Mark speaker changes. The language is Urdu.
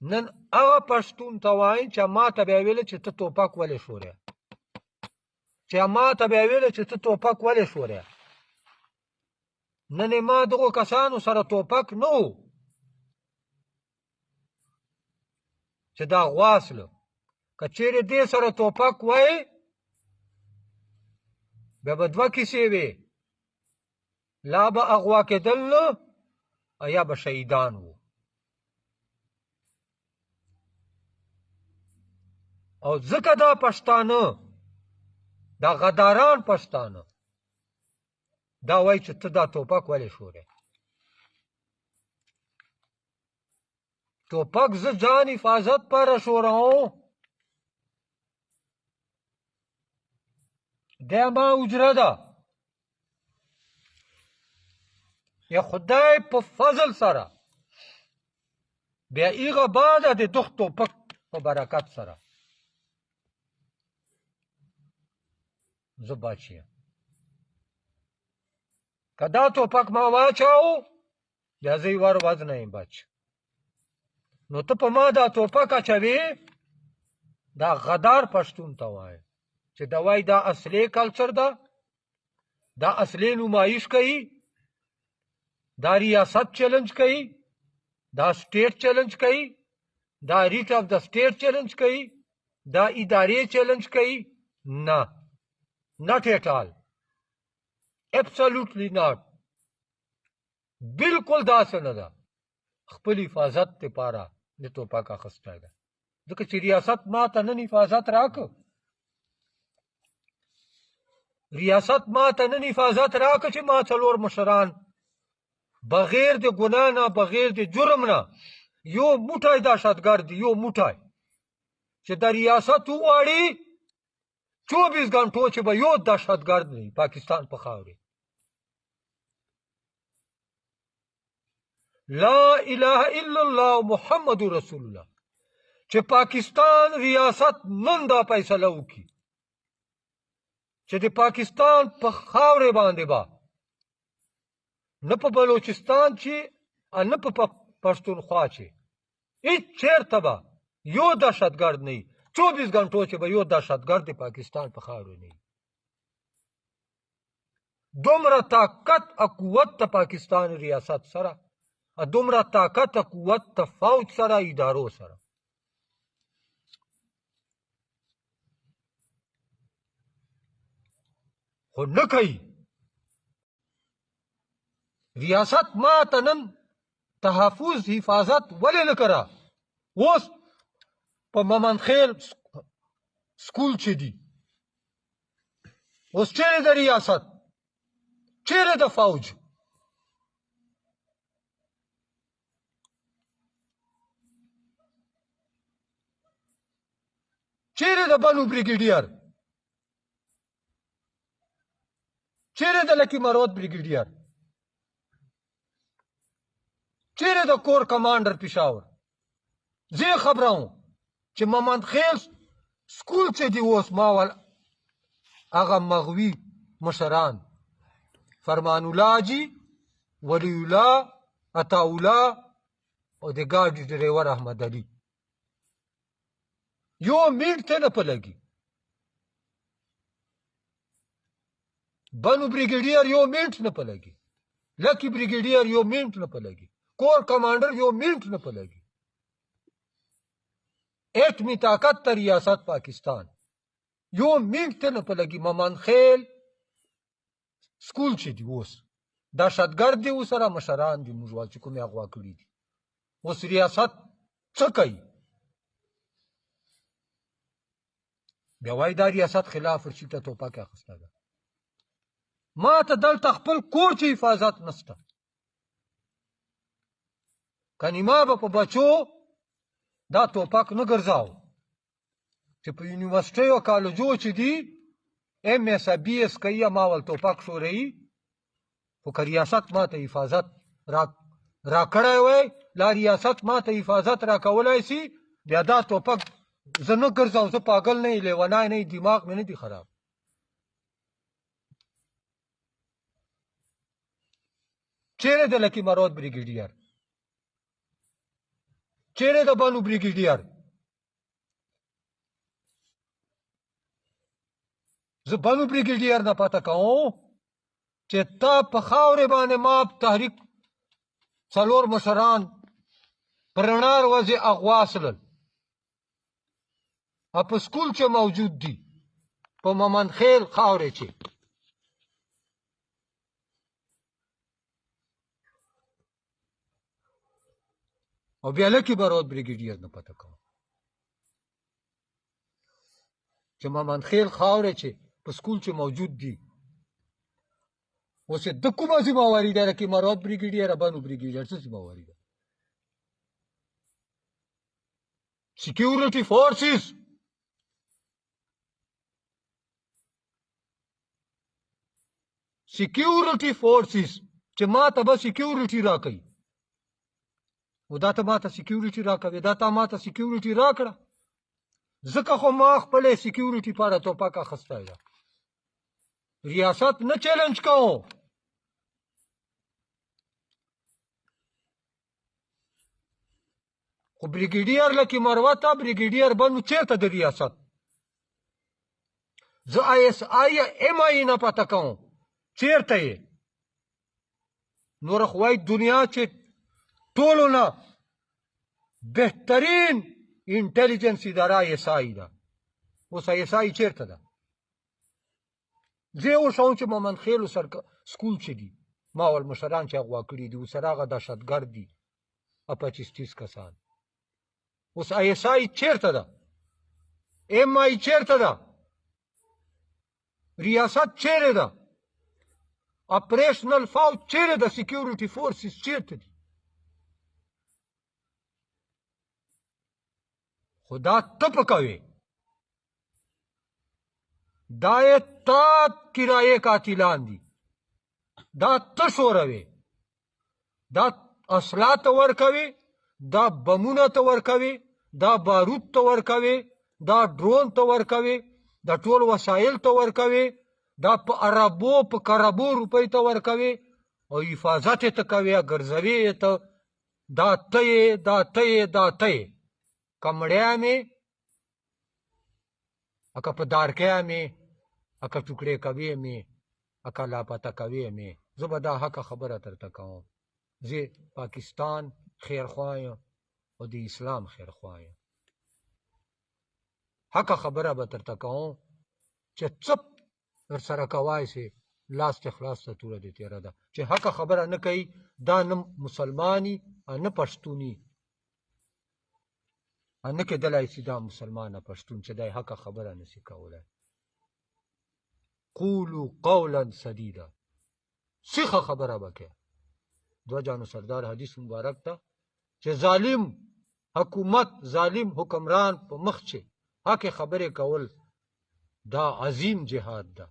Speaker 1: نن هغه پښتون ته وایي چې ما ته بیا ویله چې ته ټوپک ولې شورې، چې ما ته بیا ویله چې ته ټوپک ولې شورې. نن ما دغو کسانو سره ټوپک نه و چې دا غواصله، که چیرې دې سره ټوپک وای بیا به دوه کیسې وې، لا به اغوا کېدل نه یا به شهیدان وو. او ځکه دا پښتانه، دا غداران پښتانه دا وایي چې ته دا ټوپک ولې شورې. ټوپک زه ځان حفاظت پاره شوروم، دا ما اجره ده. یا خدای په فضل سره بیا ایغه بعده د دغ ټوپک په برکت سره زه بچ یم. که دا ټوپک ما واچاو بیا زه یې ور وزنه یم بچ. نو ته په ما دا ټوپک اچوې، دا غدار پښتون ته وایي چې دا وایي دا اصلي کلچر ده، دا اصلي نمایش کوي، دا ریاست چیلنج کوي، دا سټیټ چیلنج کوي، دا ریټ آف د سټیټ چیلنج کوي، دا ادارې چیلنج کوي. نه، not at all, absolutely not. بالکل داسې نه ده. خپل حفاظت دپاره د ټوپک اخیستی ده، ځکه چې ریاست ما ته نن حفاظت راکړ، ریاست ما ته نن حفاظت راکړ چې ما څلور مشران بغیر د ګناه نه، بغیر د جرم نه، یو موټی دهشتګرد دی، یو موټی چې د ریاست وغواړي 24 غنټو چې به یو دهشتګرد دی پاکستان په خاورې. لا اله الا الله محمد رسول الله. چې پاکستان ریاست نن دا فیصله وکړي چې د پاکستان په خاورې باندې به نه په بلوچستان چې نه په پښتونخوا چې هیڅ چېرته به یو دهشتګرد نه وي، 24 غنټو چې به یو دهشتګرد د پاکستان په خاورې نه وي. دومره طاقت او قوت د پاکستان ریاست سره، دومره طاقت او قوت د فوج سره، ادارو سره. خو نه کوي. ریاست ما ته نن تحفظ حفاظت ولې نه کړه؟ اوس په ممند خیل سکول چې دي، اوس چیرې د ریاست، چیرې د فوج؟ چیرې د بنو بریګیډیر؟ چیرې د لکی مرود بریګیډیر؟ چیرې د کور کمانډر پېښور؟ زه خبره وم چې ممند خیل سکول چې دی اوس ما ول هغه مغوي مشران فرمان الله جي، ولی الله، عطا الله او د ګاډي ډریور احمد علي یو منټ ته نه په لګي. بنو بریګیډیر یو منټ نه په لګي، لکی بریګیډیر یو منټ نه په لګي، کور کمانډر یو منټ نه په لګي. ایټمی طاقت ته ریاست پاکستان یو منټ ته نه په لګي. ممند خیل سکول چې دی اوس دهشتګرد دی، ورسره مشران دي موږ چې کومې اغوا کړي دي. اوس ریاست څه کوي؟ بیا وایي دا ریاست خلاف ورشي ته ټوپک اخیسته ده. ما ته دلته خپل کور چې حفاظت نشته، کنې ما به په بچو دا ټوپک نه ګرځاو چې په یونیورسټیو او کالجو چې دي ایم ایس بی ایس کوي، ما ول ټوپک شوروي. خو که ریاست ما ته حفاظت راکړی وای، لا ریاست ما ته حفاظت راکولی سي، بیا دا ټوپک زه نه ګرځاو. زه پاگل نه یې، لیونی نه یې، دماغ مې نه دی خراب. چیرې د لکی مرود بریګیډیر؟ چیرې د بنو بریګیډیر زه بنو بریګیډیر نه پته کوم چې تا په خاورې باندې ما تحریک څلور مشران په رڼا ورځې اغوا سلل او په سکول چې موجود دي په مومن خیل خاورې چې او بیا لکي برود بریګیډیر نه پته کوم چې مومن خیل خاورې چې په سکول چې موجود دي اوس د کومه ذمہواري ده لکي مرود بریګیډیر بنو بریګیډیر څه ذمہواري ده security forces چې ما ته به security راکوي او دا ته ما ته security راکوي دا تا ما ته security راکړه ځکه خو ما خپلې security پاره ټوپک اخیستی ده ریاست نه چیلنج کوم خو بریګیډیر لکي مروته بریګیډیر بنو چیرته د ریاست زه ISI MI نه پته کوم چیرته یې نور خو وایي دنیا چې ټولو نه بهترین انټیلیجنس اداره ISI ده اوس ISI چیرته ده زه اوس هم چې مومن خیلو سکول چې دي ما ول مشران چې اغوا کړي دي اوس هغه دهشتګرد دي 25-30 کسان اوس ISI چیرته ده MI چیرته ده ریاست چیرې ده اپریشنل فوج چیرې ده سیکیورټي فورسز چیرته دي خو دا ته په کوې دا یې تا کرایې قاتلان دي دا ته شوروې دا اسلحه ته ورکوې دا بمونه ته ورکوې دا بارود ته ورکوې دا ډرون ته ورکوې دا ټول وسایل ته ورکوې دا په اربو په کربو روپۍ ته ورکوې او حفاظت یې ته کوې ګرځوې یې ته دا ته یې دا ته یې دا ته یې که مړیا مې اکه په دارکیا مې اکه ټوکړې کوې مې اکه لاپته کوې مې زه به دا حقه خبره درته کوم زه پاکستان خیرخوا یم او د اسلام خیرخوا یم حقه خبره به درته کوم چې څه ورسره کوای سې لاس ته خلاص ته توره دې تېره ده چې حقه خبره نه کوي دا نه مسلماني نه پښتوني نه کېدلی سي دا مسلمان پښتون چې دی حقه خبره نسي کولی قولو قولا سدیده سیخه خبره به کوې دوه جانو سردار حدیث مبارک ته چې ظالم حکومت ظالم حکمران په مخ چې حق خبرې کول دا عظیم جهاد ده